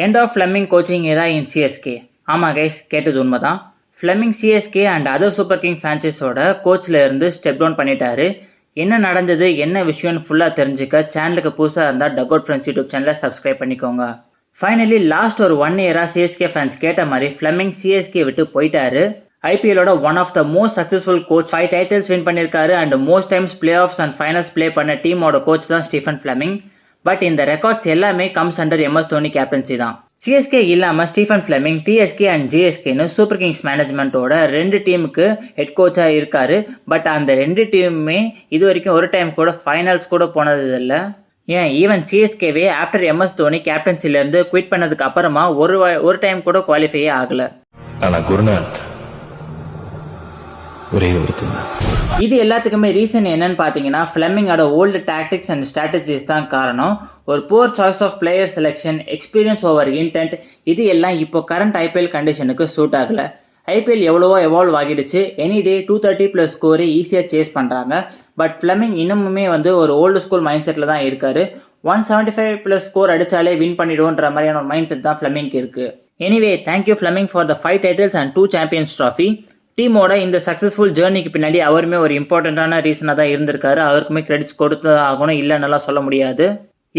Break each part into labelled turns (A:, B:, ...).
A: End of Fleming coaching era in CSK. ஆமாம் guys, கேட்டது உண்மைதான். Fleming CSK and other super king ஃப்ரான்ச்சைஸோட கோச்சில் இருந்து ஸ்டெப் டவுன் பண்ணிட்டாரு. என்ன நடந்தது, என்ன விஷயம்னு ஃபுல்லாக தெரிஞ்சுக்க சேனலுக்கு புதுசாக இருந்தால் டக் அவுட் ஃப்ரெண்ட்ஸ் யூடியூப் சேனலை சப்ஸ்கிரைப் பண்ணிக்கோங்க. ஃபைனலி லாஸ்ட் ஒரு 1 இயராக சிஎஸ்கே ஃபேன்ஸ் கேட்ட மாதிரி ஃப்ளெமிங் சிஎஸ்கே விட்டு போயிட்டாரு. ஐபிஎலோட one of the most successful coach, 5 titles win பண்ணியிருக்காரு and most times play offs and finals play பண்ண டீமோட கோச் தான் ஸ்டீஃபன் ஃப்ளெமிங். பட் இந்த ரெக்கார்ட்ஸ் எல்லாமே comes under MS Dhoni captaincy தான். சிஎஸ்கே இல்லாமல் ஸ்டீஃபன் ஃப்ளெமிங் டிஎஸ்கே அண்ட் ஜிஎஸ்கேன்னு சூப்பர் கிங்ஸ் மேனேஜ்மெண்ட்டோட 2 டீமுக்கு ஹெட் கோச்சாக இருக்காரு. பட் அந்த 2 டீமுமே இது வரைக்கும் ஒரு டைம் கூட ஃபைனல்ஸ் கூட போனது இல்லை. ஏன் ஈவன் சிஎஸ்கேவே ஆஃப்டர் MS தோனி கேப்டன்சிலேருந்து குவிட் பண்ணதுக்கு அப்புறமா ஒரு டைம் கூட குவாலிஃபையே ஆகலை.
B: ஆனால் குருநாத் ஒரே ஒருத்தன்.
A: இது எல்லாத்துக்குமே ரீசன் என்னன்னு பார்த்தீங்கன்னா ஃப்ளெமிங்கோட ஓல்டு டாக்டிக்ஸ் அண்ட் ஸ்ட்ராட்டஜிஸ் தான் காரணம். ஒரு poor choice of player selection, experience over intent, இது எல்லாம் இப்போ கரண்ட் ஐபிஎல் கண்டிஷனுக்கு சூட் ஆகலை. ஐபிஎல் எவ்வளவோ எவால்வ் ஆகிடுச்சு. எனி டே 230+ ஸ்கோரை ஈஸியாக சேஸ் பண்ணுறாங்க. பட் ஃப்ளெமிங் இன்னுமுமே ஒரு ஓல்டு ஸ்கூல் மைண்ட் செட்டில் தான் இருக்காரு. 175+ ஸ்கோர் அடித்தாலே வின் பண்ணிடுவோன்ற மாதிரியான ஒரு மைண்ட் செட் தான் ஃப்ளெமிங்க்கு இருக்குது. Anyway, thank you Fleming for the 5 titles and 2 champions trophy. டீமோட இந்த சக்ஸஸ்ஃபுல் ஜேர்னிக்கு பின்னாடி அவருமே ஒரு இம்பார்ட்டண்ட்டான ரீசனாக தான் இருந்திருக்காரு. அவருக்குமே கிரெடிட்ஸ் கொடுத்து ஆகணும், இல்லைன்னா சொல்ல முடியாது.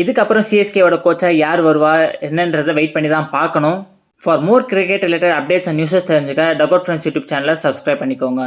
A: இதுக்கப்புறம் சிஎஸ்கேவோட கோச்சாக யார் வருவா என்னன்றதை வெயிட் பண்ணி தான் பார்க்கணும். For more cricket related updates and newses தெரிஞ்சுக்க டக் அவுட் ஃப்ரெண்ட்ஸ் யூடியூப் சேனலை சப்ஸ்கிரைப் பண்ணிக்கோங்க.